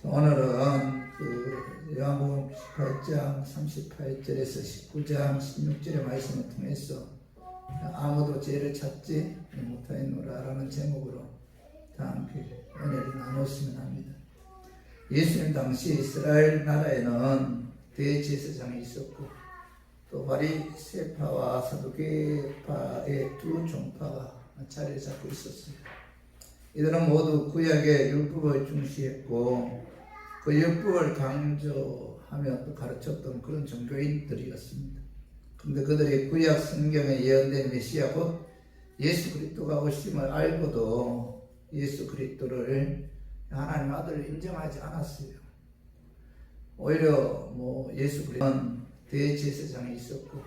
오늘은 요한복음 18장 38절에서 19장 16절의 말씀을 통해서 아무도 죄를 찾지 못하였노라라는 제목으로 다 함께 은혜를 나눴으면 합니다. 예수님 당시 이스라엘 나라에는 대제사장이 있었고 또 바리새파와 사두개파의 두 종파가 자리를 잡고 있었어요. 이들은 모두 구약의 율법을 중시했고 그 율법을 강조하며 또 가르쳤던 그런 종교인들이었습니다. 그런데 그들이 구약 성경에 예언된 메시아 곧 예수 그리스도가 오심을 알고도 예수 그리스도를 하나님 아들을 인정하지 않았어요. 오히려 예수 그리스도는 대제사장이 있었고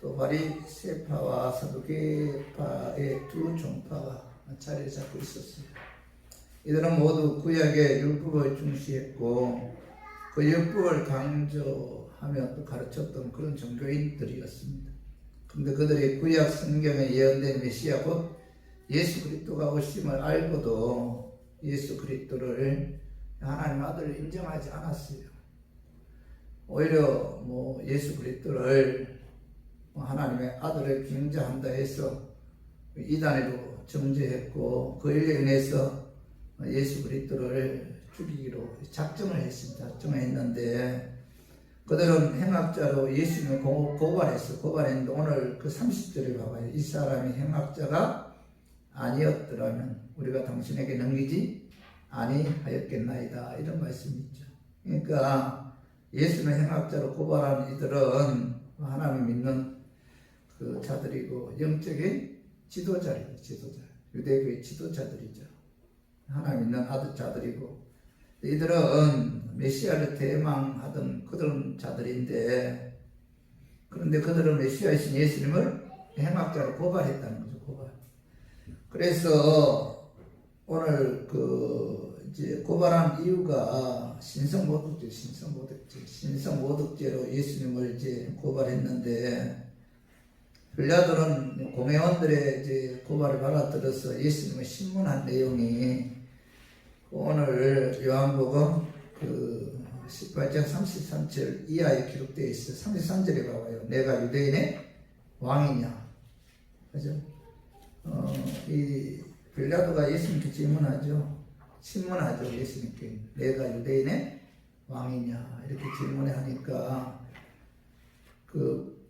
또 바리새파와 사두개파의 두 종파가 자리를 잡고 있었어요. 이들은 모두 구약의 율법을 중시했고 그 율법을 강조하며 또 가르쳤던 그런 종교인들이었습니다. 그런데 그들이 구약 성경에 예언된 메시아 곧 예수 그리스도가 오심을 알고도 예수 그리스도를 하나님 아들을 인정하지 않았어요. 오히려 예수 그리스도를 하나님의 아들을 빙자한다 해서 이단으로 정죄했고 그 일에 인해서 예수 그리스도를 죽이기로 작정을 했습니다. 작정을 했는데 그들은 행악자로 예수님을 고발했는데 오늘 그 30절에 봐봐요. 이 사람이 행악자가 아니었더라면 우리가 당신에게 넘기지 아니하였겠나이다, 이런 말씀이 있죠. 그러니까 예수는 행악자로 고발한 이들은 하나님 믿는 그 자들이고 영적인 지도자리죠. 유대교의 지도자들이죠. 하나님 믿는 아들자들이고 이들은 메시아를 대망하던 그런 자들인데 그런데 그들은 메시아이신 예수님을 행악자로 고발했다는 거죠. 고발. 그래서 오늘 이제 고발한 이유가 신성모독죄로 예수님을 이제 고발했는데 빌라도는 공회원들의 이제 고발을 받아들여서 예수님을 신문한 내용이 오늘 요한복음 18장 33절 이하에 기록되어 있어요. 33절에 봐봐요. 내가 유대인의 왕이냐. 그죠? 이 빌라도가 예수님께 질문하죠. 예수님께 내가 유대인의 왕이냐 이렇게 질문하니까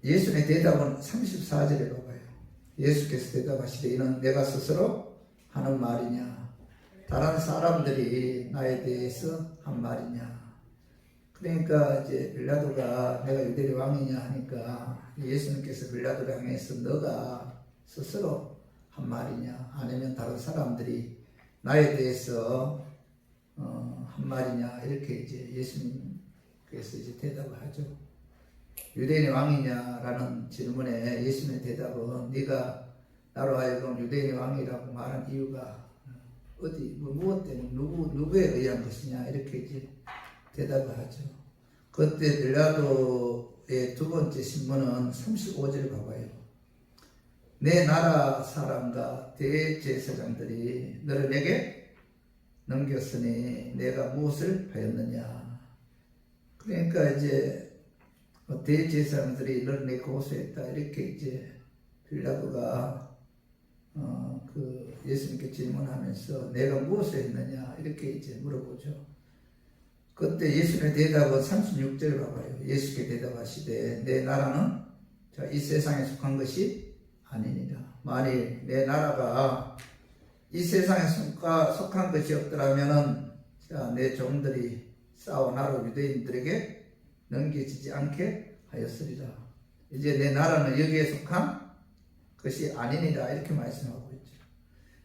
예수님의 대답은 34절에 봐봐요. 예수께서 대답하시되 이는 내가 스스로 하는 말이냐 다른 사람들이 나에 대해서 한 말이냐. 그러니까 이제 빌라도가 내가 유대인의 왕이냐 하니까 예수님께서 빌라도를 향해서 너가 스스로 한 말이냐 아니면 다른 사람들이 나에 대해서 한 말이냐 이렇게 이제 예수님께서 이제 대답을 하죠. 유대인의 왕이냐라는 질문에 예수님의 대답은 네가 나로 하여금 유대인의 왕이라고 말한 이유가 무엇 때문에 누구에 의한 것이냐 이렇게 이제 대답을 하죠. 그때 빌라도의 두 번째 신문은 35절 봐봐요. 내 나라 사람과 대제사장들이 너를 내게 넘겼으니 내가 무엇을 하였느냐. 그러니까 이제 대제사장들이 너를 내게 고소했다 이렇게 이제 빌라도가 예수님께 질문하면서 내가 무엇을 했느냐 이렇게 이제 물어보죠. 그때 예수님의 대답은 36절 봐봐요. 예수께 대답하시되 내 나라는 이 세상에 속한 것이 아니니라. 만일 내 나라가 이 세상에 속한 것이 없더라면은 내 종들이 싸워 나로 유대인들에게 넘겨지지 않게 하였으리라. 이제 내 나라는 여기에 속한 것이 아니니라 이렇게 말씀하고 있죠.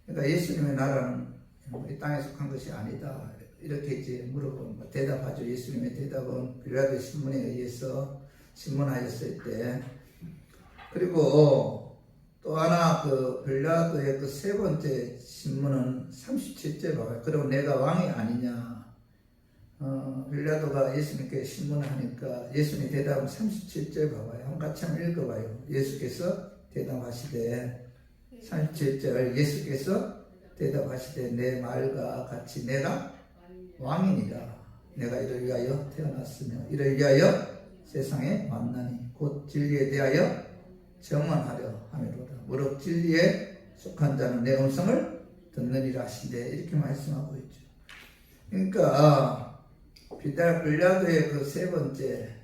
그러니까 예수님의 나라는 이 땅에 속한 것이 아니다 이렇게 이제 대답하죠. 예수님의 대답은 빌라도의 신문에 의해서 신문하였을 때. 그리고 또 하나 빌라도의 세 번째 신문은 37절 봐봐요. 그리고 내가 왕이 아니냐. 빌라도가 예수님께 신문을 하니까 예수님의 대답은 37절 봐봐요. 같이 한번 읽어봐요. 예수께서 대답하시되 37절 예수께서 대답하시되 내 말과 같이 내가 왕이니라. 내가 이를 위하여 태어났으며 이를 위하여 세상에 왔나니 곧 진리에 대하여 정언하려 함이로다. 무릇 진리에 속한 자는 내 음성을 듣느니라 하신데 이렇게 말씀하고 있죠. 그러니까 빌라도의 그 세 번째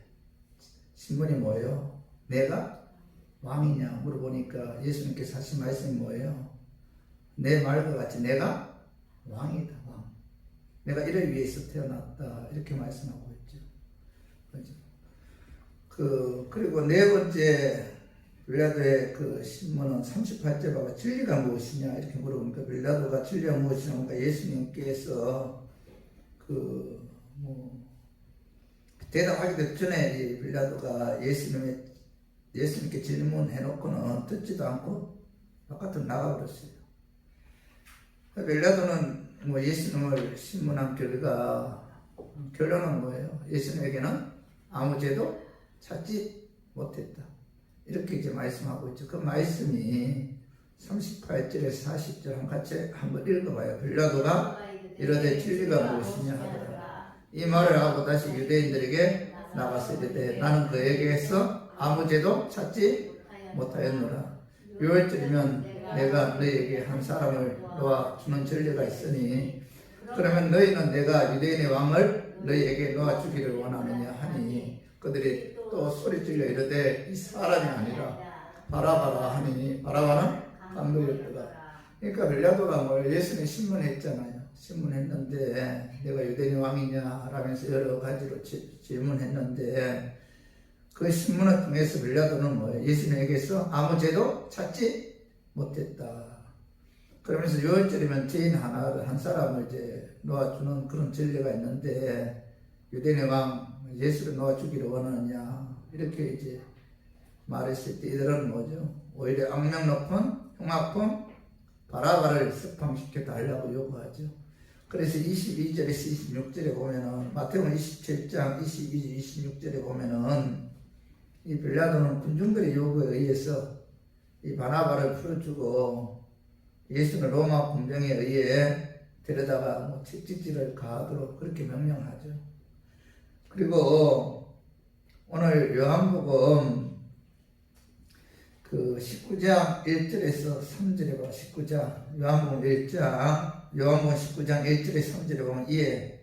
신문이 뭐예요? 내가 왕이냐 물어보니까 예수님께서 하신 말씀이 뭐예요? 내 말과 같이 내가 왕이다. 왕. 내가 이를 위해서 태어났다. 이렇게 말씀하고 있죠. 그렇죠? 그리고 네 번째 빌라도의 그 신문은 38절 봐봐. 진리가 무엇이냐 이렇게 물어보니까 빌라도가 진리가 무엇이냐 그러니까 예수님께서 대답하기도 전에 이 빌라도가 예수님께 질문해 놓고는 듣지도 않고 바깥으로 나가버렸어요. 빌라도는 예수님을 신문한 결론은 뭐예요? 예수님에게는 아무 죄도 찾지 못했다. 이렇게 이제 말씀하고 있죠. 그 말씀이 38절에서 40절 같이 한번 읽어봐요. 빌라도가 이르되 진리가 무엇이냐 하더라. 이 말을 하고 다시 유대인들에게 나가서 이르되 나는 그에게서 아무 죄도 찾지 못하였노라. 6월절이면 내가 너희에게 한 사람을 놓아 주는 전례가 있으니 그러면 너희는 내가 유대인의 왕을 너희에게 놓아 주기를 원하느냐 하니 그들이 또 소리질러 이르되 이 사람이 아니라 바라바라 하니 바라바는 강도였더라. 그러니까 빌라도가 예수님 신문했잖아요. 신문했는데 내가 유대인 왕이냐 라면서 여러 가지로 질문했는데 그 신문을 통해서 빌라도는 예수님에게서 아무 죄도 찾지 못했다. 그러면서 6월절이면 죄인 한 사람을 이제 놓아주는 그런 전례가 있는데 유대인의 왕 예수를 놓아주기를 원하느냐 이렇게 이제 말했을 때 이들은 뭐죠? 오히려 악명 높은 흉악범 바라바를 석방시켜 달라고 요구하죠. 그래서 22절에서 26절에 보면은 마태복음 27장 22절 26절에 보면은 이 빌라도는 군중들의 요구에 의해서 이 바나바를 풀어주고 예수는 로마 군병에 의해 데려다가 채찍질을 가하도록 그렇게 명령하죠. 그리고 오늘 요한복음 19장 1절에서 3절에 보면 19장 요한복음 19장 1절에서 3절에 보면 이에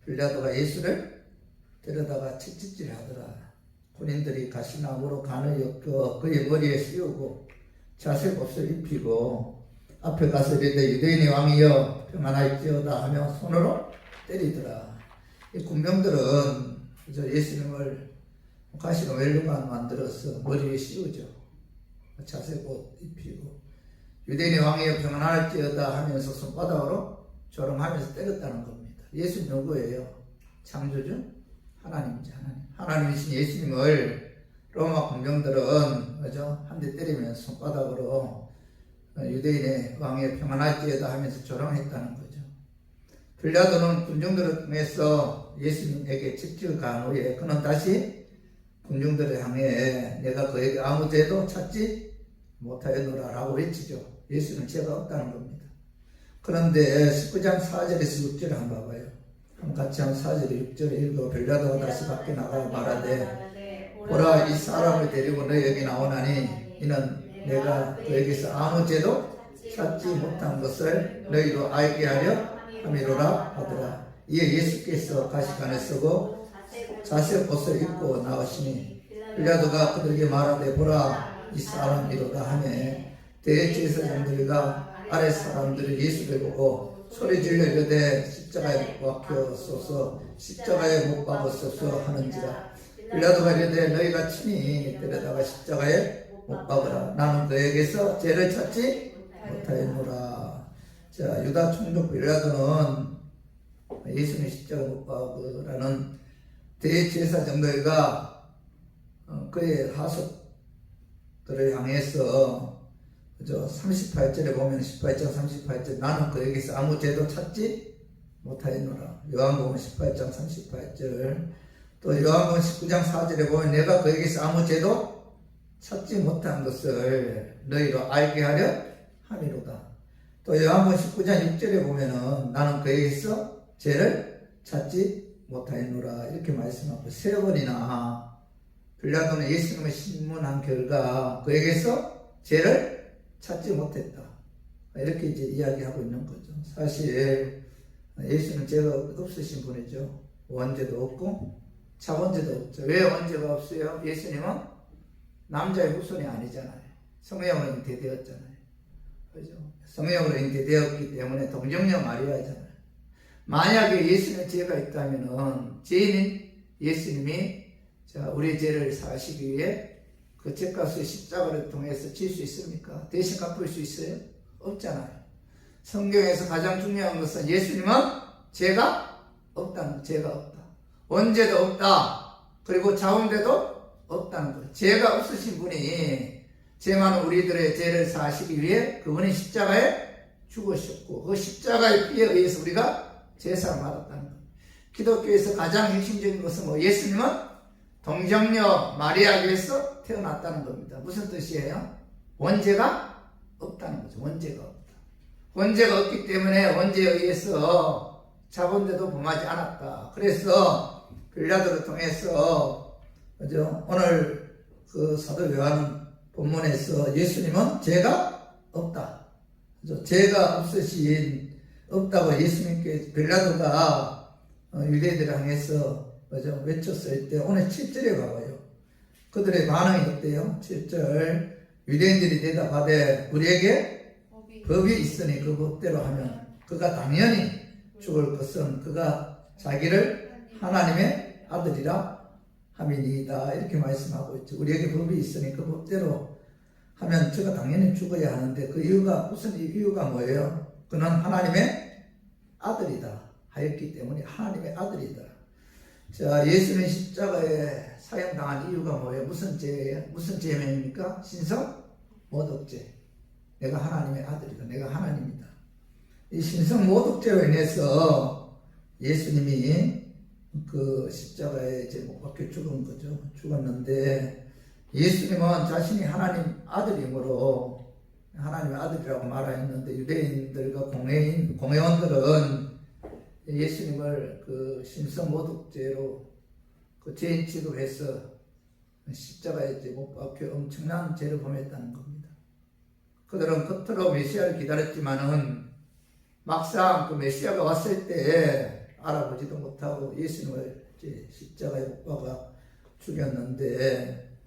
빌라도가 예수를 데려다가 채찍질 하더라. 군인들이 가시나무로 간을 엮어 그의 머리에 씌우고 자색옷을 입히고 앞에 가서 이르되 유대인의 왕이여 평안할지어다 하며 손으로 때리더라. 이 군병들은 예수님을 가시로 멜로만 만들어서 머리에 씌우죠. 자색옷 입히고 유대인의 왕이여 평안할지어다 하면서 손바닥으로 조롱하면서 때렸다는 겁니다. 예수님 누구예요? 창조주 하나님이죠. 하나님이신 예수님을 로마 군병들은 한 대 때리면서 손바닥으로 유대인의 왕의 평안할지어다 하면서 조롱했다는 거죠. 빌라도는 군중들을 통해서 예수님에게 채찍을 가한 후에 그는 다시 군중들을 향해 내가 그에게 아무 죄도 찾지 못하였노라 라고 외치죠. 예수는 죄가 없다는 겁니다. 그런데 19장 4절에서 6절을 한번 봐봐요. 같이 한 4절에 6절에 읽어. 빌라도가 다시 밖에 나가 말하되 보라 이 사람을 데리고 너희에게 나오나니 이는 내가 그에게서 아무 죄도 찾지 못한 것을 너희도 알게 하려 함이로라 하더라. 이에 예수께서 가시관을 쓰고 자색 옷을 입고 나오시니 빌라도가 그들에게 말하되 보라 이 사람이로다 하매 대제사장들과 아랫 사람들이 예수를 보고 소리질러 이르되 십자가에 못 박혀소서 십자가에 못 박으소서 하는지라. 빌라도가 이르되 너희가 친히 데려다가 십자가에 못 박으라. 나는 그에게서 죄를 찾지 못하였노라. 자, 유다 총독 빌라도는 예수님 십자가 못 박으라는 대제사장들과 그의 하속들을 향해서 38절에 보면 18장 38절 나는 그에게서 아무 죄도 찾지 못하였노라. 요한복음 18장 38절 또 요한복음 19장 4절에 보면 내가 그에게서 아무 죄도 찾지 못한 것을 너희로 알게 하려 함이로다. 또 요한복음 19장 6절에 보면은 나는 그에게서 죄를 찾지 못하였노라 이렇게 말씀하고, 세 번이나 빌라도는 예수님을 신문한 결과 그에게서 죄를 찾지 못했다 이렇게 이제 이야기하고 있는 거죠. 사실 예수는 죄가 없으신 분이죠. 원죄도 없고 자원죄도 없죠. 왜 원죄가 없어요? 예수님은 남자의 후손이 아니잖아요. 성령으로 잉태되었잖아요. 그죠? 성령으로 잉태되었기 때문에 동정녀 마리아잖아요. 만약에 예수님의 죄가 있다면은 죄인인 예수님이 우리의 죄를 사하시기 위해 그 죄값을 십자가를 통해서 질 수 있습니까? 대신 갚을 수 있어요? 없잖아요. 성경에서 가장 중요한 것은 예수님은 죄가 없다는, 죄가 없다. 원죄도 없다. 그리고 자원죄도 없다는 거예요. 죄가 없으신 분이 죄 많은 우리들의 죄를 사하시기 위해 그분이 십자가에 죽으셨고 그 십자가의 피에 의해서 우리가 제사를 받았다는 거예요. 기독교에서 가장 핵심적인 것은 예수님은 동정녀 마리아에게서 태어났다는 겁니다. 무슨 뜻이에요? 원죄가 없다는 거죠. 원죄가 없다. 원죄가 없기 때문에 원죄에 의해서 자본죄도 범하지 않았다. 그래서 빌라도를 통해서 오늘 그 사도 요한 본문에서 예수님은 죄가 없다. 죄가 없다고 예수님께 빌라도가 유대인들을 향해서 외쳤을 때 오늘 7절에 가봐요. 그들의 반응이 어때요? 7절 유대인들이 대답하되 우리에게 법이 있으니 그 법대로 하면 그가 당연히 죽을 것은 그가 자기를 하나님의 아들이라 함이니이다 이렇게 말씀하고 있죠. 우리에게 법이 있으니 그 법대로 하면 저가 당연히 죽어야 하는데 그 이유가 무슨 이유가 뭐예요? 그는 하나님의 아들이다 하였기 때문에 하나님의 아들이다. 자, 예수는 십자가에 사형당한 이유가 뭐예요? 무슨 죄예요? 무슨 죄명입니까? 신성 모독죄. 내가 하나님의 아들이다. 내가 하나님이다. 이 신성 모독죄로 인해서 예수님이 그 십자가에 이제 못 박혀 죽은 거죠. 죽었는데 예수님은 자신이 하나님 아들이므로 하나님의 아들이라고 말하였는데 유대인들과 공회원들은 예수님을 그 신성 모독죄로 그 죄인 취급해서 십자가에 이제 못 박혀 엄청난 죄를 범했다는 겁니다. 그들은 겉으로 메시아를 기다렸지만은 막상 그 메시아가 왔을 때 알아보지도 못하고 예수님을 이제 십자가에 못 박아 죽였는데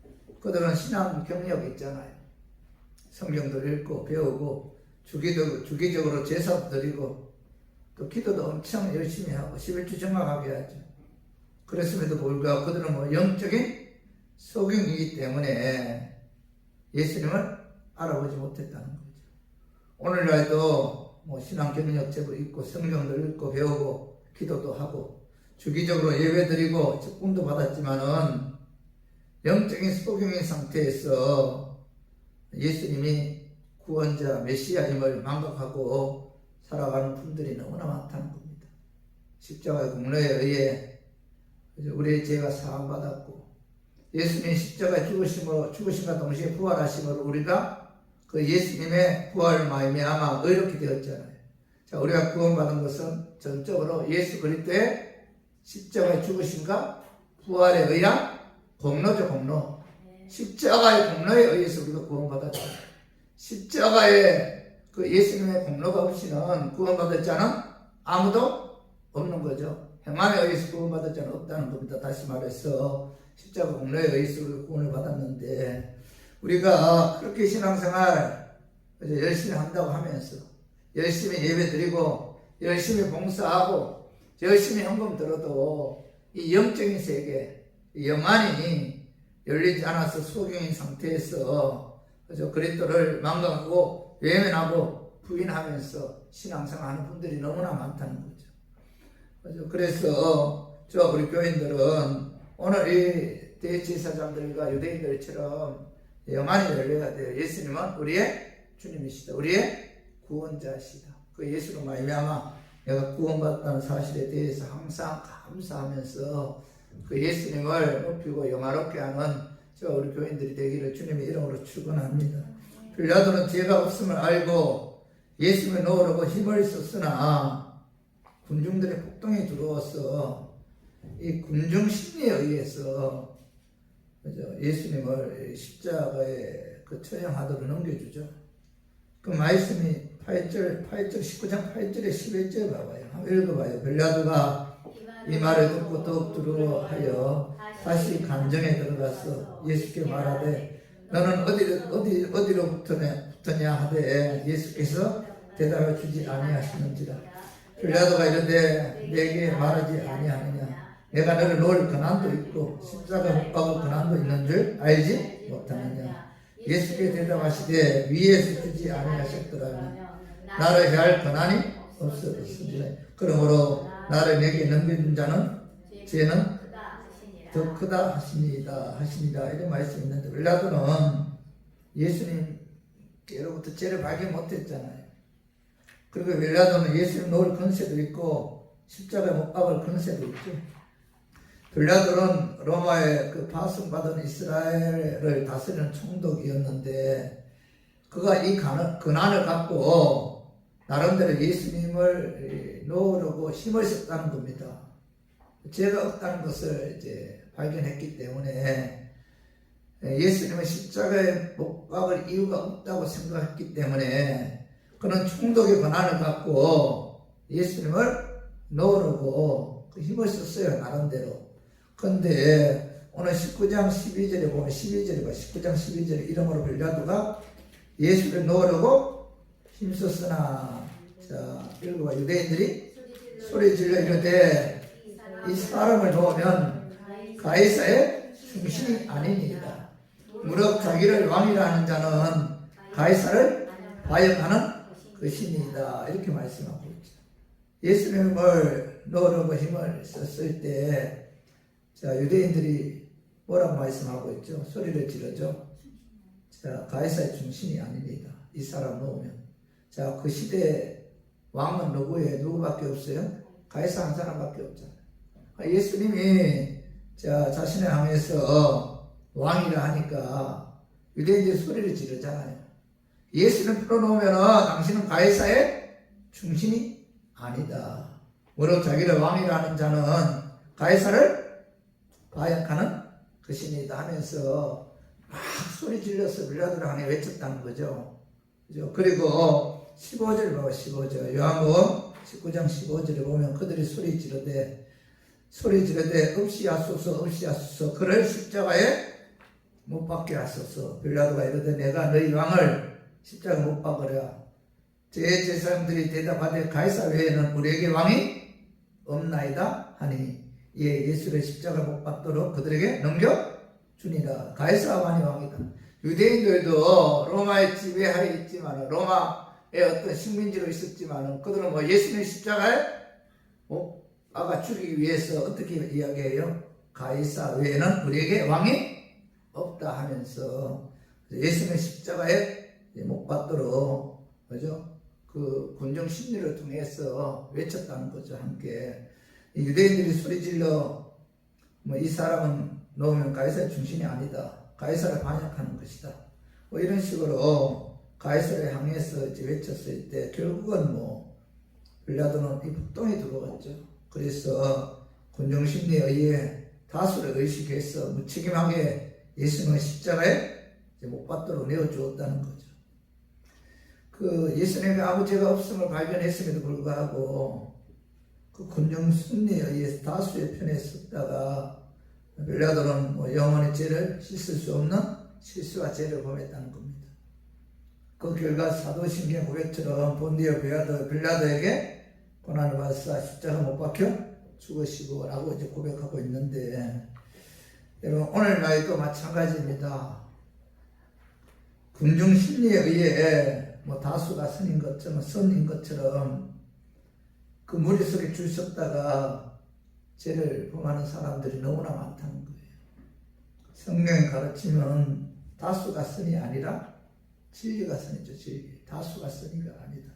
그들은 신앙 경력이 있잖아요. 성경도 읽고 배우고 주기적으로 제사도 드리고 또 기도도 엄청 열심히 하고 11주 정확하게 하죠. 그랬음에도 불구하고 그들은 영적인 소경이기 때문에 예수님을 알아보지 못했다는 거죠. 오늘날도 신앙 경력 제법 있고 성경도 읽고 배우고 기도도 하고 주기적으로 예배 드리고 축복도 받았지만은 영적인 소경인 상태에서 예수님이 구원자 메시아임을 망각하고 살아가는 분들이 너무나 많다는 겁니다. 십자가의 공로에 의해 우리의 죄가 사함받았고 예수님이 십자가에 죽으심과 동시에 부활하심으로 우리가 그 예수님의 부활을 말미암아 의롭게 되었잖아요. 자, 우리가 구원받은 것은 전적으로 예수 그리스도의 십자가의 죽으심과 부활에 의한 공로죠, 공로. 십자가의 공로에 의해서 우리가 구원받았죠. 십자가의 그 예수님의 공로가 없이는 구원받을 자는 아무도 없는 거죠. 행함에 의해서 구원받을 자는 없다는 겁니다. 다시 말해서 십자가 공로에 의해서 우리가 구원을 받았는데 우리가 그렇게 신앙생활 열심히 한다고 하면서 열심히 예배드리고 열심히 봉사하고 열심히 헌금 들어도 이 영적인 세계, 이 영안이 열리지 않아서 소경인 상태에서 그리스도를 망각하고 외면하고 부인하면서 신앙생활하는 분들이 너무나 많다는 거죠. 그래서 우리 교인들은 오늘 이 대제사장들과 유대인들처럼 영안이 열려야 돼요. 예수님은 우리의 주님이시다. 우리의 구원자시다. 그 예수로 말미암아 내가 구원받았다는 사실에 대해서 항상 감사하면서 그 예수님을 높이고 영화롭게 하는 우리 교인들이 되기를 주님의 이름으로 축원합니다. 빌라도는 죄가 없음을 알고 예수님을 놓으려고 힘을 썼으나 군중들의 폭동이 들어와서 이 군중 심리에 의해서 예수님을 십자가에 그 처형하도록 넘겨주죠. 그 말씀이 19장 8절에 11절 봐봐요. 한번 읽어봐요. 빌라도가 이 말을 듣고 더욱 두려워하여 다시 감정에 들어가서 예수께 말하되 너는 어디로 붙었냐 하되 예수께서 대답해 주지 아니하시는지라. 빌라도가 이르되 내게 말하지 아니하느냐. 내가 너를 놓을 권한도 있고 십자가 못 박을 권한도 있는 줄 알지 못하느냐. 예수께 대답하시되 위에서 주지 아니하셨더라면 나를 해할 권한이 없었으리라. 그러므로 나를 내게 넘겨준 자는 죄는 더 크다 하시니라 이런 말씀이 있는데 빌라도는 예수님께로부터 죄를 발견 못했잖아요. 그리고 빌라도는 예수님 놓을 권세도 있고 십자가에 못 박을 권세도 있죠. 빌라도는 로마의 그 파송받은 이스라엘을 다스리는 총독이었는데 그가 이 권한을 갖고 나름대로 예수님을 놓으려고 힘을 썼다는 겁니다. 죄가 없다는 것을 이제 발견했기 때문에 예수님은 십자가에 못 박을 이유가 없다고 생각했기 때문에 그는 총독의 권한을 갖고 예수님을 놓으려고 그 힘을 썼어요, 나름대로. 근데 오늘 19장 12절에 보면 19장 12절에 이러므로 빌라도가 예수를 놓으려고 힘썼으나 자 읽어봐. 유대인들이 소리 질러 이르되 이 사람을 놓으면 가이사의 충신이 아니니이다. 무릇 자기를 왕이라 하는 자는 가이사를 바역하는 것이니이다. 이렇게 말씀하고 있죠. 예수님을 놓으려고 힘을 썼을 때 자, 유대인들이 뭐라고 말씀하고 있죠? 소리를 지르죠. 자, 가이사의 중심이 아닙니다. 이 사람 놓으면. 자, 그 시대에 왕은 누구밖에 없어요? 가이사 한 사람밖에 없잖아요. 예수님이 자신을 향해서 왕이라 하니까 유대인들이 소리를 지르잖아요. 예수를 풀어놓으면 당신은 가이사의 중심이 아니다. 무릇 자기를 왕이라 하는 자는 가이사를 바역하는 것이니다 하면서 막 소리 질러서 빌라도를 향해 외쳤다는 거죠. 그리고 15절 봐봐. 15절 요한복음 19장 15절에 보면 그들이 소리 지르되 없이 하소서 그를 십자가에 못 박게 하소서. 빌라도가 이르되 내가 너희 왕을 십자가에 못 박으랴. 제사장들이 대답하되 가이사 외에는 우리에게 왕이 없나이다 하니 이에 예수를 십자가에 못 박도록 그들에게 넘겨주니라. 가이사가 만이 왕이다. 유대인들도 로마의 지배하에 있지만 로마의 어떤 식민지로 있었지만 그들은 예수님 십자가에 못 박아 죽이기 위해서 어떻게 이야기해요? 가이사 외에는 우리에게 왕이 없다 하면서 예수님 십자가에 못 박도록 그죠? 그 군중 심리를 통해서 외쳤다는 거죠. 함께 유대인들이 소리질러 이 사람은 놓으면 가이사의 중심이 아니다. 가이사를 반역하는 것이다. 이런 식으로 가이사를 향해서 이제 외쳤을 때 결국은 빌라도는 이 폭동에 들어갔죠. 그래서 군중 심리에 의해 다수를 의식해서 무책임하게 예수님을 십자가에 못 받도록 내어주었다는 거죠. 그 예수님의 아무 죄가 없음을 발견했음에도 불구하고 그 군중 심리에 의해서 다수의 편에 섰다가 빌라도는 영원히 죄를 씻을 수 없는 실수와 죄를 범했다는 겁니다. 그 결과 사도신경 고백처럼 본디오 빌라도에게 고난을 받사 십자가 못 박혀 죽으시고 라고 이제 고백하고 있는데 여러분 오늘날도 마찬가지입니다. 군중 심리에 의해 다수가 선인 것처럼 그 머릿속에 줄 섰다가 죄를 범하는 사람들이 너무나 많다는 거예요. 성경의 가르치면 다수가 선이 아니라 진리가 선이죠. 진리. 다수가 선이가 아니다.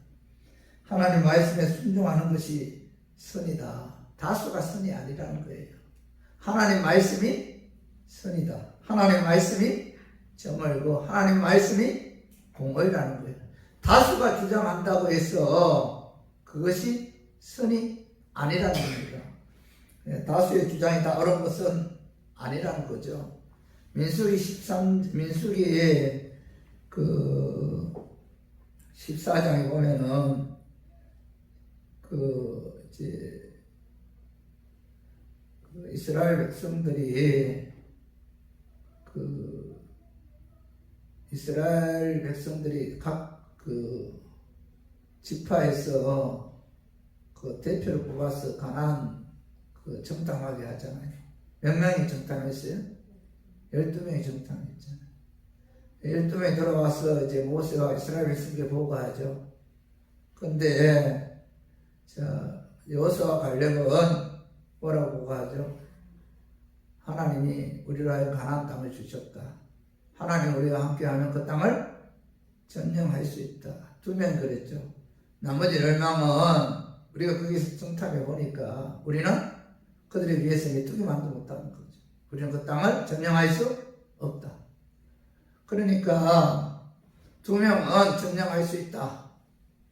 하나님 말씀에 순종하는 것이 선이다. 다수가 선이 아니라는 거예요. 하나님 말씀이 선이다. 하나님 말씀이 정말고 하나님 말씀이 공의라는 거예요. 다수가 주장한다고 해서 그것이 선이 아니라는 겁니다. 다수의 주장이 다 옳은 것은 아니라는 거죠. 민수기의 그 14장에 보면은 이스라엘 백성들이 각 지파에서 대표를 뽑아서 가나안 정탐하게 하잖아요. 몇 명이 정탐했어요? 12명이 정탐했잖아요. 12명이 돌아와서 이제 모세가 이스라엘 백성에게 보고하죠. 근데 여호수아와 갈렙은 뭐라고 보고하죠? 하나님이 우리로 하여금 가나안 땅을 주셨다. 하나님 우리와 함께하면 그 땅을 점령할 수 있다. 2명 그랬죠. 나머지 10명은 우리가 거기서 정탐해 보니까 우리는 그들에 비해서 메뚜기만도 못하는 거죠. 우리는 그 땅을 점령할 수 없다. 그러니까 2명은 점령할 수 있다.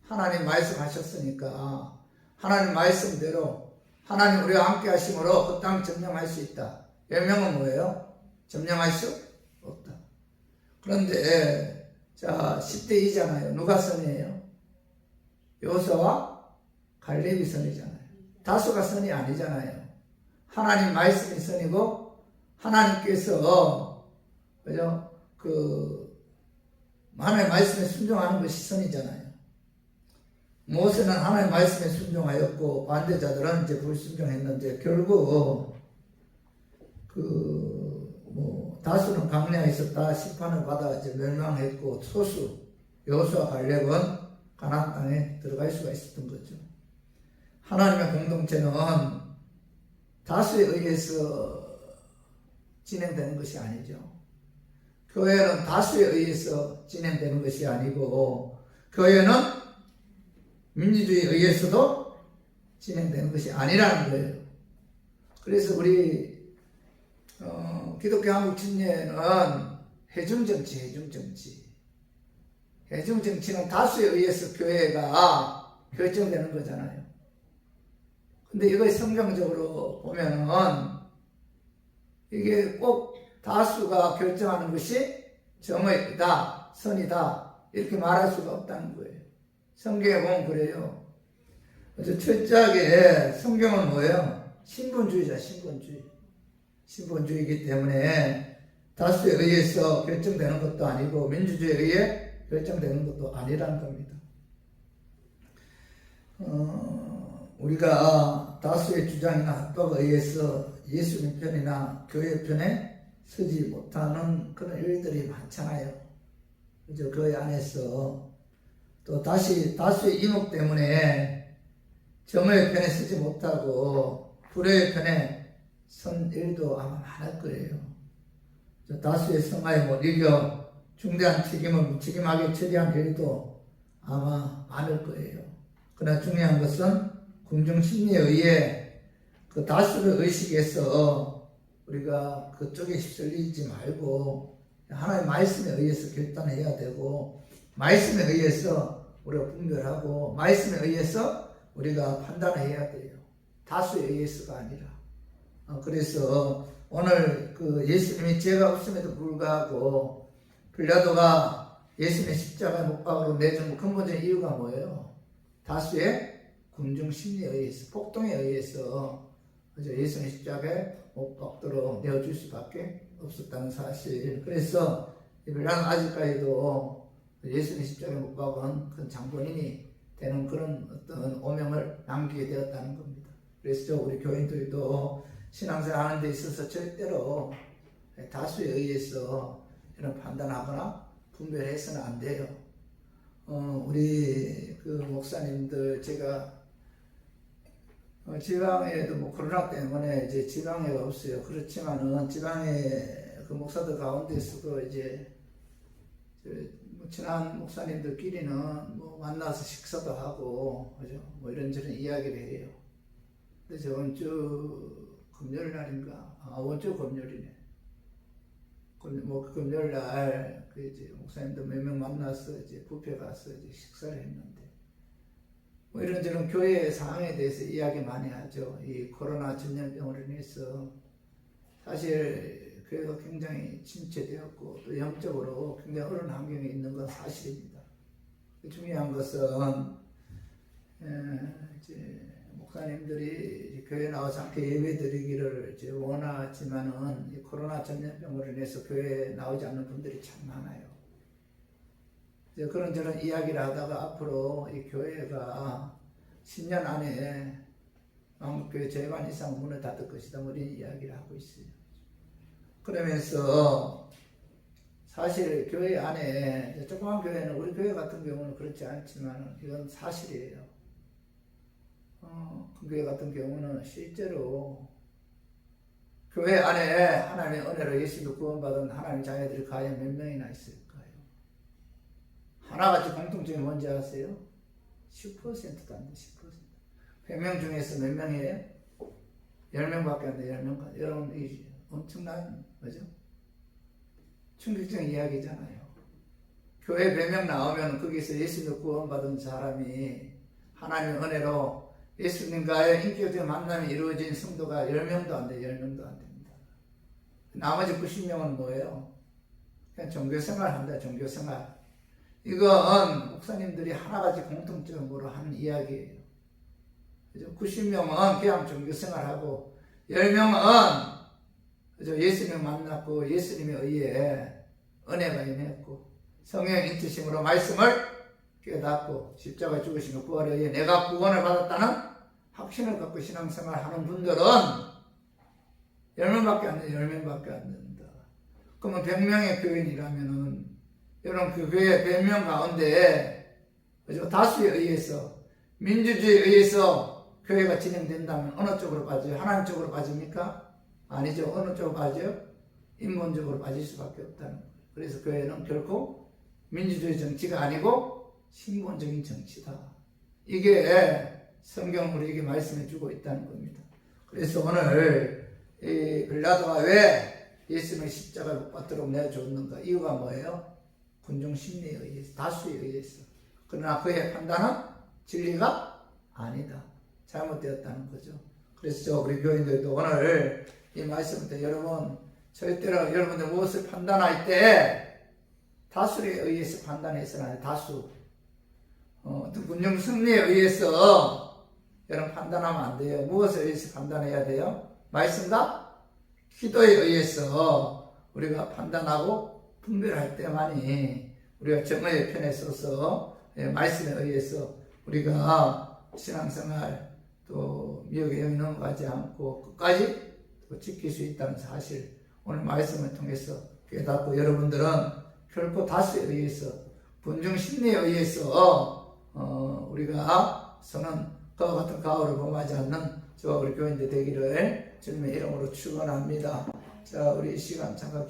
하나님 말씀하셨으니까 하나님 말씀대로 하나님 우리와 함께 하심으로 그 땅 점령할 수 있다. 10명은 뭐예요? 점령할 수 없다. 그런데 10대 2잖아요. 누가 선이에요? 여호수아와 갈렙이 선이잖아요. 다수가 선이 아니잖아요. 하나님 말씀이 선이고 하나님께서 그죠? 하나님 말씀에 순종하는 것이 선이잖아요. 모세는 하나님 말씀에 순종하였고 반대자들은 이제 불순종했는데 결국 다수는 강내에 있었다 심판을 받아 이제 멸망했고 소수 여호수아 갈렙은 가나안 땅에 들어갈 수가 있었던 거죠. 하나님의 공동체는 다수에 의해서 진행되는 것이 아니죠. 교회는 다수에 의해서 진행되는 것이 아니고 교회는 민주주의에 의해서도 진행되는 것이 아니라는 거예요. 그래서 우리 기독교 한국 진예는 해중정치는 다수에 의해서 교회가 결정되는 거잖아요. 근데 이걸 성경적으로 보면은 이게 꼭 다수가 결정하는 것이 정의다, 선이다 이렇게 말할 수가 없다는 거예요. 성경에 보면 그래요. 철저하게 성경은 뭐예요? 신분주의이기 때문에 다수에 의해서 결정되는 것도 아니고 민주주의에 의해 결정되는 것도 아니라는 겁니다. 우리가 다수의 주장이나 합법에 의해서 예수님 편이나 교회 편에 서지 못하는 그런 일들이 많잖아요. 그죠? 그 안에서 또 다수의 이목 때문에 정의의 편에 서지 못하고 불의의 편에 선 일도 아마 많을 거예요. 다수의 성화에 못 이겨 중대한 책임을 무책임하게 처리한 일도 아마 많을 거예요. 그러나 중요한 것은 궁중심리에 의해 그 다수를 의식해서 우리가 그쪽에 휩쓸리지 말고 하나님의 말씀에 의해서 결단해야 되고 말씀에 의해서 우리가 분별하고 말씀에 의해서 우리가 판단해야 돼요. 다수에 의해서가 아니라. 그래서 오늘 예수님이 죄가 없음에도 불구하고 빌라도가 예수님의 십자가에 못 박으로 내준 근본적인 이유가 뭐예요? 다수의 군중심리에 의해서, 폭동에 의해서 예수님의 십자가에 못 박도록 내어줄 수밖에 없었다는 사실. 그래서 빌라도는 아직까지도 예수님의 십자가에 못 박은 큰 장본인이 되는 그런 어떤 오명을 남기게 되었다는 겁니다. 그래서 우리 교인들도 신앙생활 하는 데 있어서 절대로 다수에 의해서 이런 판단하거나 분별해서는 안 돼요. 우리 목사님들 제가 지방에도 코로나 때문에 이제 지방에가 없어요. 그렇지만은 지방에 목사들 가운데서도 이제 친한 목사님들끼리는 만나서 식사도 하고 그죠? 이런저런 이야기를 해요. 근데 저번 주 금요일 날인가? 원주 금요일이네. 금요일 날 이제 목사님들 몇 명 만나서 이제 뷔페 가서 이제 식사를 했는데 뭐 이런저런 교회 상황에 대해서 이야기 많이 하죠. 이 코로나 전염병으로 인해서 사실 교회가 굉장히 침체되었고 또 영적으로 굉장히 어려운 환경에 있는 건 사실입니다. 중요한 것은 이제 목사님들이 교회 나와서 함께 예배드리기를 이제 원하지만은 이 코로나 전염병으로 인해서 교회에 나오지 않는 분들이 참 많아요. 이제 그런저런 이야기를 하다가 앞으로 이 교회가 10년 안에 한국교회 절반 이상 문을 닫을 것이다. 뭐 이런 이야기를 하고 있어요. 그러면서 사실 교회 안에 조그만 교회는 우리 교회 같은 경우는 그렇지 않지만 이건 사실이에요. 큰 교회 같은 경우는 실제로 교회 안에 하나님의 은혜로 예수로 구원받은 하나님의 자녀들이 과연 몇 명이나 있을까요? 하나같이 공통점이 뭔지 아세요? 10%도 안 돼, 10%. 100명 중에서 몇 명이에요? 10명밖에 안 돼, 10명. 여러분, 이 엄청난, 뭐죠? 충격적인 이야기잖아요. 교회 100명 나오면 거기서 예수로 구원받은 사람이 하나님의 은혜로 예수님과의 인격적인 만남이 이루어진 성도가 10명도 안 돼요, 10명도 안 됩니다. 나머지 90명은 뭐예요? 그냥 종교생활 한다, 종교생활. 이건 목사님들이 하나같이 공통적으로 하는 이야기예요. 90명은 그냥 종교생활하고 10명은 예수님을 만났고 예수님에 의해 은혜가 임했고 성령의 인치심으로 말씀을 깨닫고 십자가에 죽으시며 부활에 의해 내가 구원을 받았다는 확신을 갖고 신앙생활하는 분들은 10명밖에 안 돼요. 10명밖에 안 된다. 그러면 100명의 교인이라면은 여러분 그 교회 100명 가운데 다수에 의해서 민주주의에 의해서 교회가 진행된다면 어느 쪽으로 빠져요? 하나님 쪽으로 빠집니까? 아니죠. 어느 쪽으로 빠져요? 인본적으로 빠질 수밖에 없다는 거예요. 그래서 교회는 결코 민주주의 정치가 아니고 신본적인 정치다. 이게 성경 우리에게 말씀해 주고 있다는 겁니다. 그래서 오늘 이 빌라도가 왜 예수님을 십자가에 못 박도록 내어줬는가? 이유가 뭐예요? 군중 심리에 의해서, 다수에 의해서. 그러나 그의 판단은 진리가 아니다. 잘못되었다는 거죠. 그래서 우리 교인들도 오늘 이 말씀을 때 여러분 절대로 여러분들 무엇을 판단할 때 다수에 의해서 판단해서는 안 돼요. 다수. 어떤 군중 승리에 의해서 여러분 판단하면 안 돼요. 무엇에 의해서 판단해야 돼요? 말씀과 기도에 의해서 우리가 판단하고 분별할 때만이 우리가 정의의 편에 서서 말씀에 의해서 우리가 신앙생활 또 미혹에 영이 넘어가지 않고 끝까지 또 지킬 수 있다는 사실 오늘 말씀을 통해서 깨닫고 여러분들은 결코 다수에 의해서 분중 심리에 의해서 우리가 서는 그와 같은 가오를 범하지 않는 저와 우리 교인들 되기를 주님의 이름으로 축원합니다. 자, 우리 이 시간 잠깐